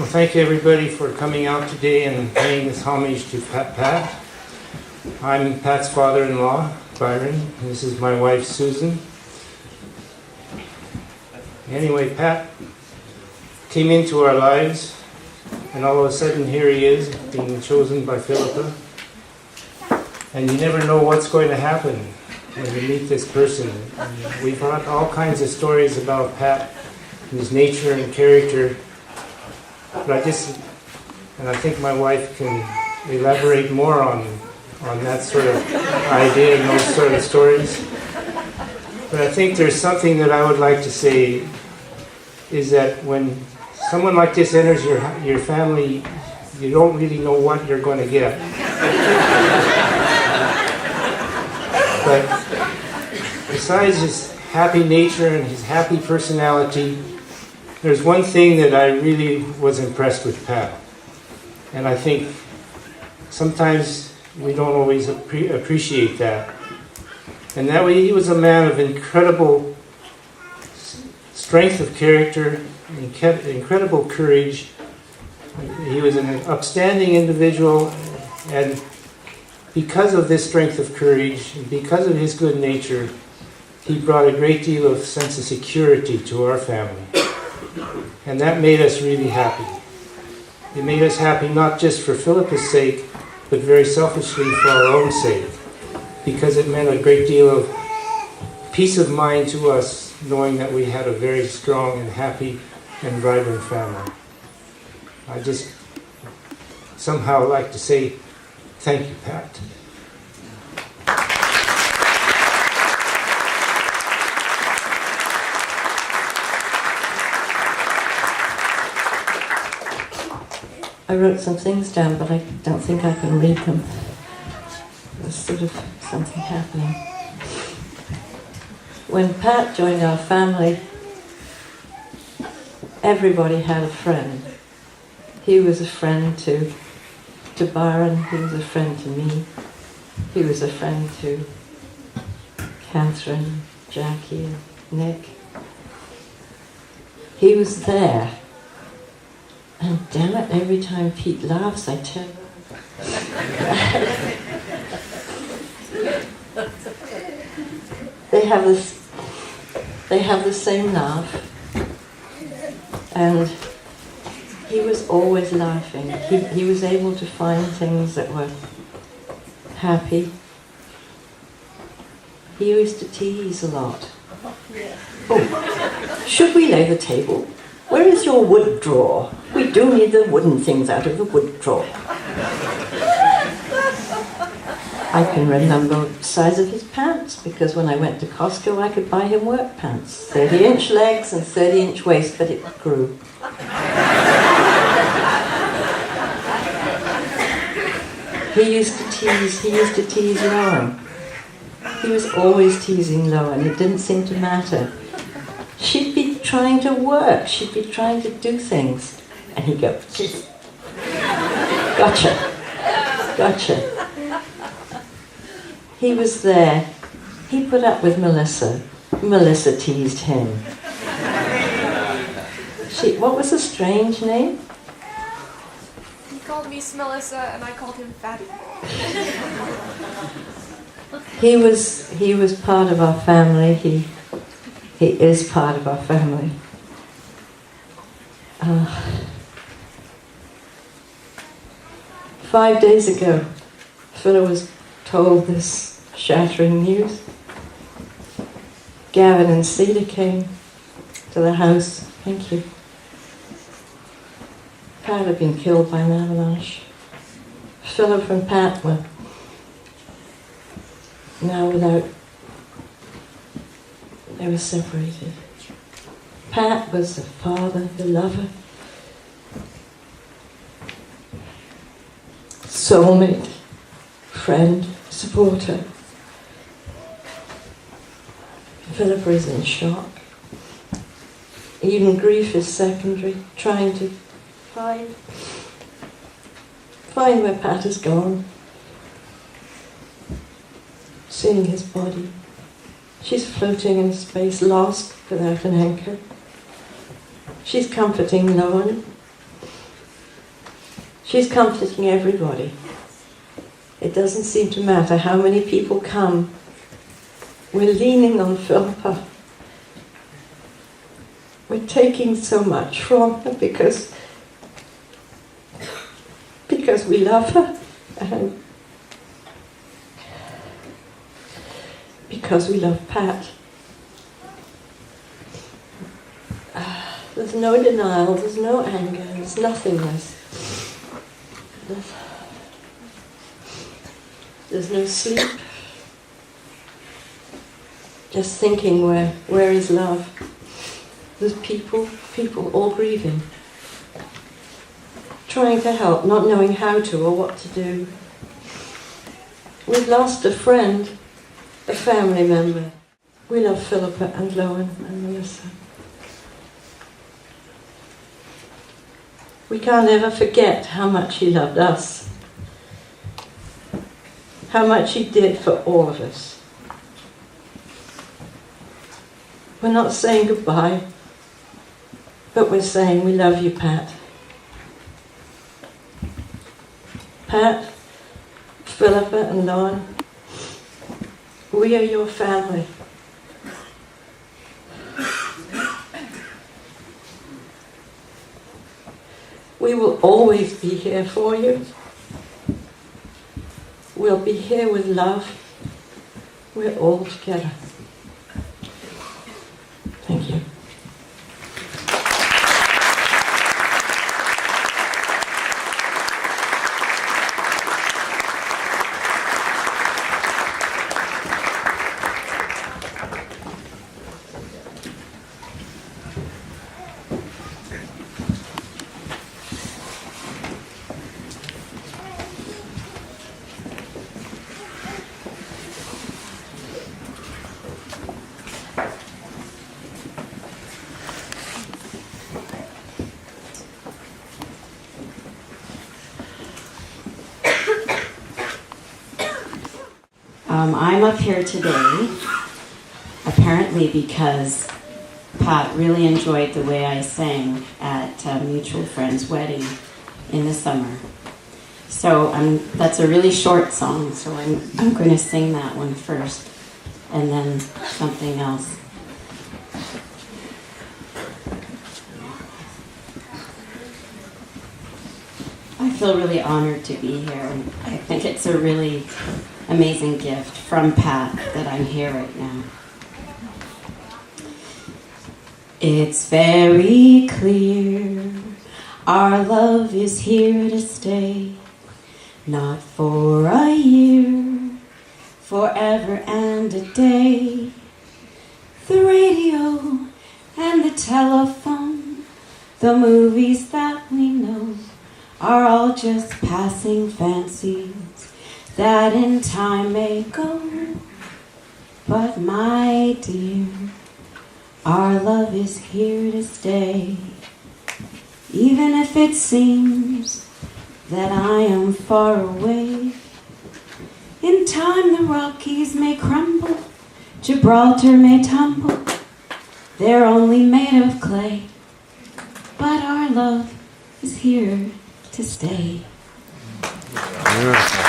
Well, thank you everybody for coming out today and paying this homage to Pat. I'm Pat's father-in-law, Byron. This is my wife, Susan. Anyway, Pat came into our lives, and all of a sudden here he is, being chosen by Philippa. And you never know what's going to happen when you meet this person. And we've heard all kinds of stories about Pat, and his nature and character. But I think my wife can elaborate more on that sort of idea and those sort of stories. But I think there's something that I would like to say, is that when someone like this enters your family, you don't really know what you're going to get. But besides his happy nature and his happy personality, there's one thing that I really was impressed with Pat. And I think sometimes we don't always appreciate that. And that way he was a man of incredible strength of character, incredible courage. He was an upstanding individual, and because of this strength of courage, and because of his good nature, he brought a great deal of sense of security to our family. And that made us really happy. It made us happy not just for Philippa's sake, but very selfishly for our own sake, because it meant a great deal of peace of mind to us, knowing that we had a very strong and happy and vibrant family. I just somehow like to say thank you, Pat. I wrote some things down, but I don't think I can read them. There's sort of something happening. When Pat joined our family, everybody had a friend. He was a friend to Byron, he was a friend to me, he was a friend to Catherine, Jackie, and Nick. He was there. And damn it, every time Pete laughs, I turn around. They have the same laugh. And he was always laughing. He was able to find things that were happy. He used to tease a lot. Oh, should we lay the table? Where is your wood drawer? We do need the wooden things out of the wood drawer. I can remember the size of his pants, because when I went to Costco I could buy him work pants. 30-inch legs and 30-inch waist, but it grew. He used to tease Lowen. He was always teasing Lowen. It didn't seem to matter. She'd be trying to work, she'd be trying to do things, and he'd go, gotcha, gotcha. He was there. He put up with Melissa. Melissa teased him. What was the strange name? He called me Melissa and I called him Fatty. He was part of our family. He is part of our family. 5 days ago, Philip was told this shattering news. Gavin and Cedar came to the house. Thank you. Pat had been killed by an avalanche. Philip and Pat were now without. They were separated. Pat was the father, the lover, soulmate, friend, supporter. Philippa is in shock. Even grief is secondary, trying to find where Pat has gone. Seeing his body. She's floating in space, lost without an anchor. She's comforting Lowen. She's comforting everybody. It doesn't seem to matter how many people come. We're leaning on Philippa. We're taking so much from her because we love her and because we love Pat. There's no denial, there's no anger, there's nothingness. There's no sleep. Just thinking, where is love? There's people all grieving. Trying to help, not knowing how to or what to do. We've lost a friend, a family member. We love Philippa and Lowen and Melissa. We can't ever forget how much he loved us. How much he did for all of us. We're not saying goodbye, but we're saying we love you, Pat. Pat, Philippa and Lowen, we are your family. We will always be here for you. We'll be here with love. We're all together. Thank you. I'm up here today, apparently because Pat really enjoyed the way I sang at a mutual friend's wedding in the summer. So that's a really short song, so I'm going to sing that one first, and then something else. I feel really honored to be here, and I think it's a really amazing gift from Pat that I'm here right now. It's very clear our love is here to stay, not for a year, forever and a day. The radio and the telephone, the movies that we know, are all just passing fancies that in time may go. But my dear, our love is here to stay. Even if it seems that I am far away, in time the Rockies may crumble, Gibraltar may tumble, they're only made of clay. But our love is here to stay. Beautiful.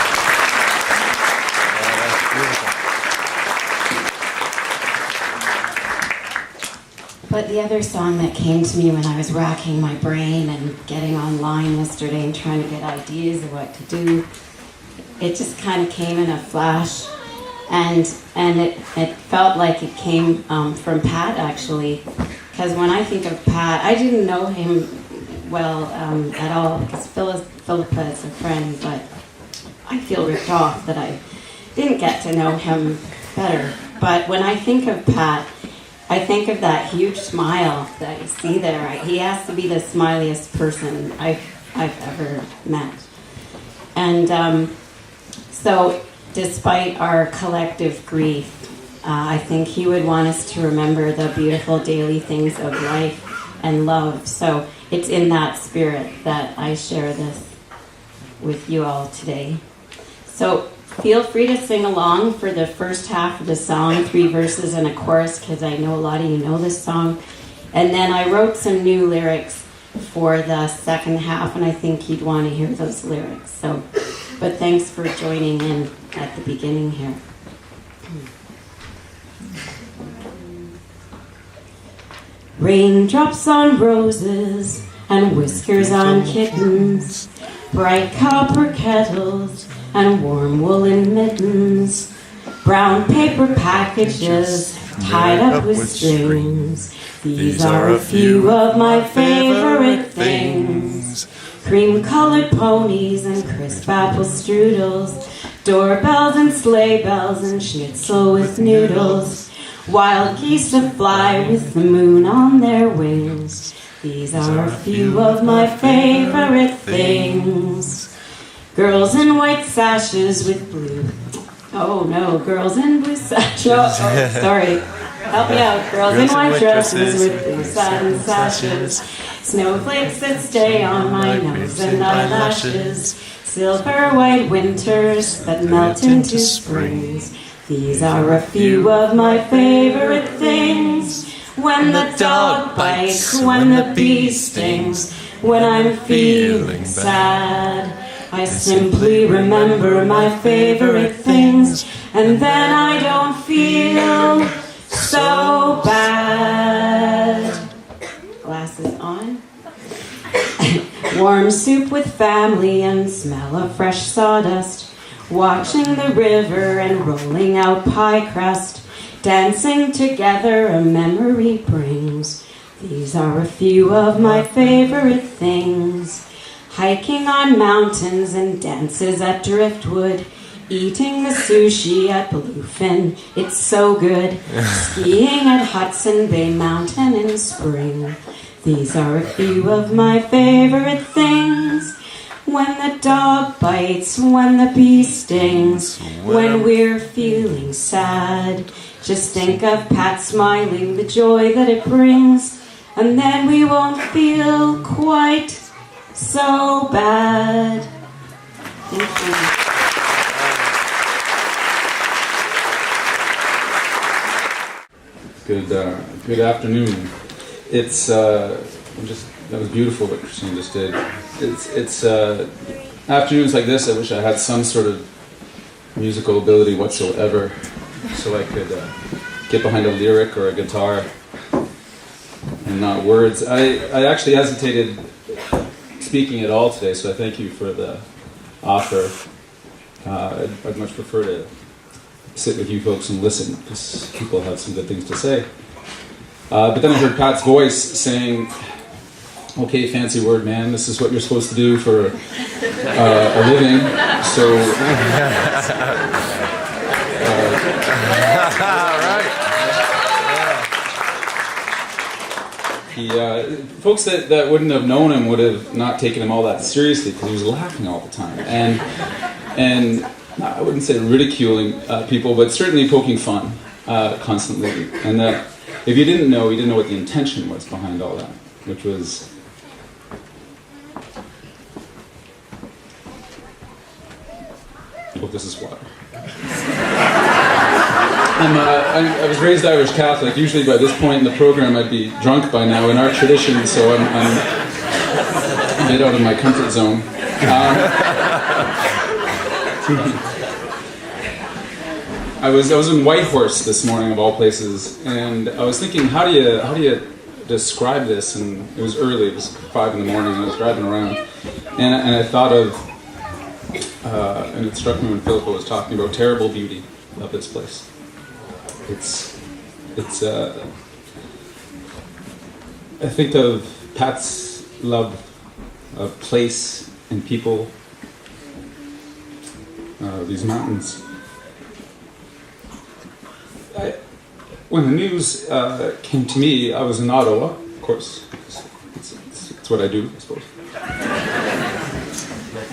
But the other song that came to me when I was racking my brain and getting online yesterday and trying to get ideas of what to do, it just kind of came in a flash, and it felt like it came from Pat, actually, because when I think of Pat, I didn't know him well at all, because Philippa is a friend, but I feel ripped off that I didn't get to know him better. But when I think of Pat, I think of that huge smile that you see there. He has to be the smiliest person I've ever met. And so despite our collective grief, I think he would want us to remember the beautiful daily things of life and love. So it's in that spirit that I share this with you all today. So feel free to sing along for the first half of the song, 3 verses and a chorus, because I know a lot of you know this song. And then I wrote some new lyrics for the second half, and I think he'd want to hear those lyrics. So, but thanks for joining in at the beginning here. Raindrops on roses and whiskers on kittens, bright copper kettles and warm woolen mittens, brown paper packages tied up with strings. These are a few of my favorite things. Cream-colored ponies and crisp apple strudels, doorbells and sleigh bells and schnitzel with noodles, wild geese to fly with the moon on their wings. These are a few of my favorite things. Girls in white sashes with blue. Oh no, girls in blue sashes. Oh, sorry. Help me out. Girls in white dresses with blue satin sashes. Snowflakes that stay on my nose and eyelashes. Silver white winters that melt into springs. These are a few of my favorite things. When the dog bites, when the bee stings, when I'm feeling sad, I simply remember my favorite things, and then I don't feel so bad. Glasses on. Warm soup with family and smell of fresh sawdust, watching the river and rolling out pie crust, dancing together a memory brings. These are a few of my favorite things. Hiking on mountains and dances at Driftwood, eating the sushi at Bluefin, it's so good. Skiing at Hudson Bay Mountain in spring. These are a few of my favorite things. When the dog bites, when the bee stings, when we're feeling sad, just think of Pat smiling, the joy that it brings, and then we won't feel quite so bad. Thank you. Good afternoon. It's that was beautiful what Christine just did. It's afternoons like this, I wish I had some sort of musical ability whatsoever, so I could get behind a lyric or a guitar and not words. I actually hesitated speaking at all today, so I thank you for the offer. I'd much prefer to sit with you folks and listen, because people have some good things to say. But then I heard Pat's voice saying, okay, fancy word, man, this is what you're supposed to do for a living, so... Folks that wouldn't have known him would have not taken him all that seriously, because he was laughing all the time. And I wouldn't say ridiculing people, but certainly poking fun constantly. And that if you didn't know, you didn't know what the intention was behind all that, which was... Oh, this is water. I was raised Irish Catholic. Usually by this point in the program I'd be drunk by now in our tradition, so I'm a bit out of my comfort zone. I was in Whitehorse this morning, of all places, and I was thinking, how do you describe this? And it was early, it was 5 in the morning, and I was driving around, and I thought of, and it struck me when Philippa was talking about terrible beauty of this place. It's I think of Pat's love of place and people, these mountains. When the news came to me, I was in Ottawa, of course. It's what I do, I suppose.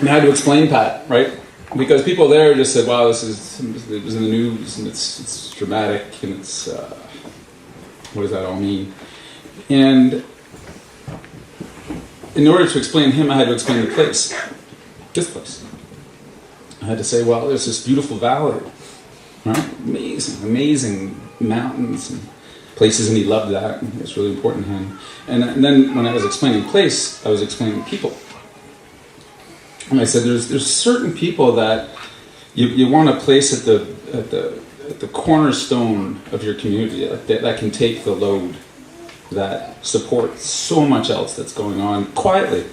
And I had to explain Pat, right? Because people there just said, wow, it was in the news, and it's dramatic, and it's, what does that all mean? And in order to explain him, I had to explain the place, this place. I had to say, well, there's this beautiful valley, right? Amazing mountains, and places, and he loved that. It was really important to him. And then when I was explaining place, I was explaining people. And I said, there's certain people that you want to place at the cornerstone of your community that can take the load, that supports so much else that's going on quietly,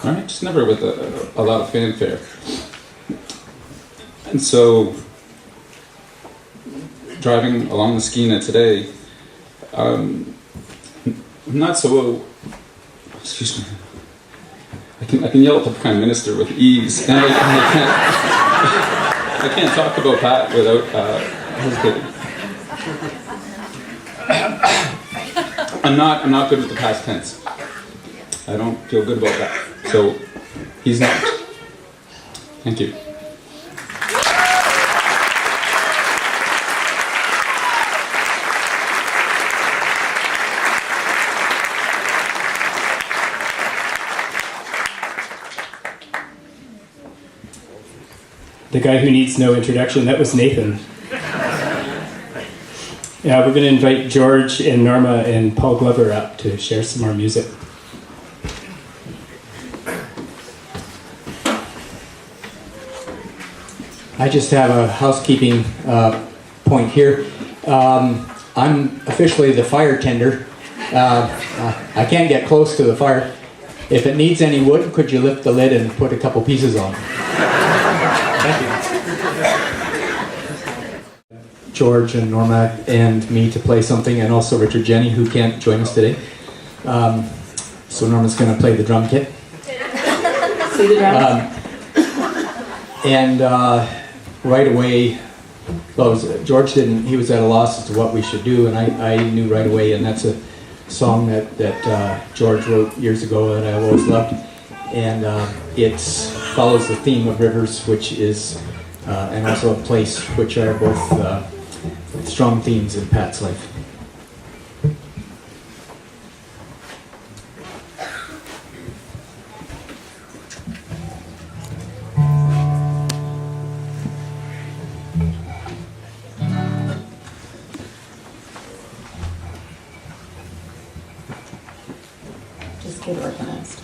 right? Just never with a lot of fanfare. And so, driving along the Skeena today, I'm not so. Excuse me. I can yell at the Prime Minister with ease, and I can't talk about Pat without hesitating. I'm not good with the past tense. I don't feel good about that. So he's not. Thank you. The guy who needs no introduction, that was Nathan. Yeah, we're going to invite George and Norma and Paul Glover up to share some more music. I just have a housekeeping point here. I'm officially the fire tender. I can't get close to the fire. If it needs any wood, could you lift the lid and put a couple pieces on? Thank you. George and Norma and me to play something, and also Richard Jenny, who can't join us today. So Norma's going to play the drum kit. See the drums? Right away, well, George didn't, he was at a loss as to what we should do, and I knew right away, and that's a song that George wrote years ago that I've always loved. And it follows the theme of rivers, which is, and also a place, which are both strong themes in Pat's life. Just get organized.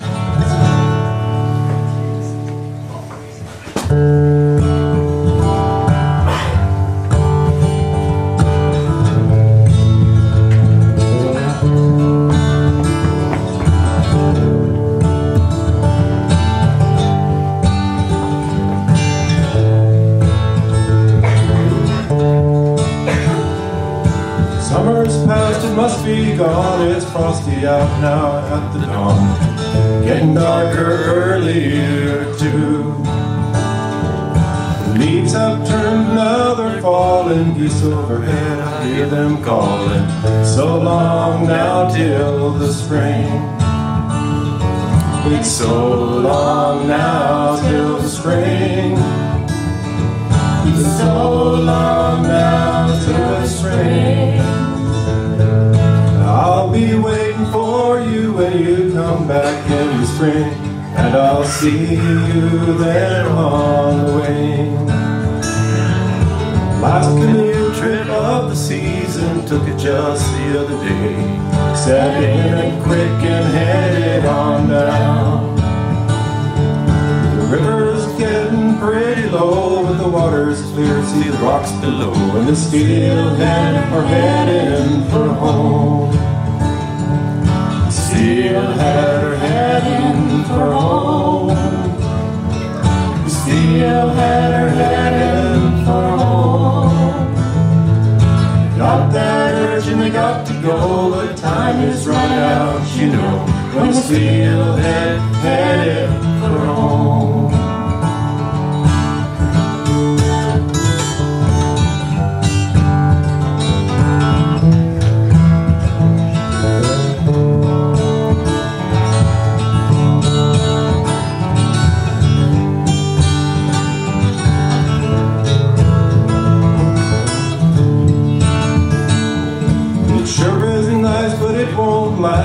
Summer's past, it must be gone. It's frosty out now at the dawn. Getting darker earlier too. The leaves have turned, now they're falling. Geese overhead, I hear them calling. So long now till the spring. It's so long now till the spring. It's so long now till the spring. I'll be waiting for you when you come back in the spring, and I'll see you then on the wing. Last canoe trip of the season, took it just the other day. Set in and quick and headed on down. The river's getting pretty low, but the water's clear, see the rocks below, and the steelhead are heading for home. Steelhead are heading for home. The steelhead are heading for home. Got that urge and they got to go, but time is run out, you know, when the steelhead headed for home.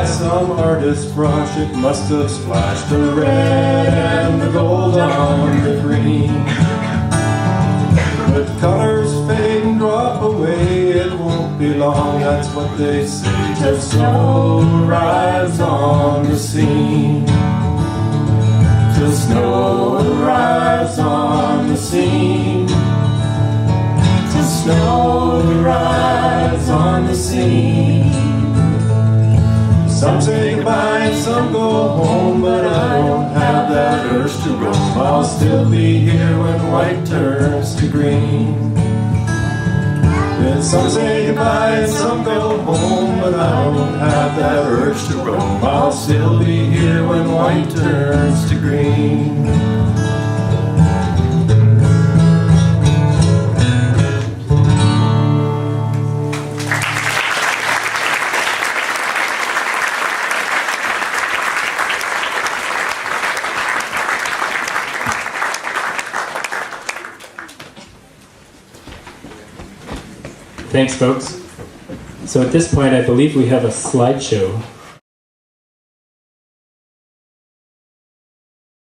Some artist brush, it must have splashed the red and the gold on the green. But colors fade and drop away, it won't be belong, that's what they say. Till snow arrives on the scene. Till snow arrives on the scene. Till snow arrives on the scene. Some say goodbye and some go home, but I don't have that urge to roam. I'll still be here when white turns to green. And some say goodbye and some go home, but I don't have that urge to roam. I'll still be here when white turns to green. Thanks, folks. So at this point, I believe we have a slideshow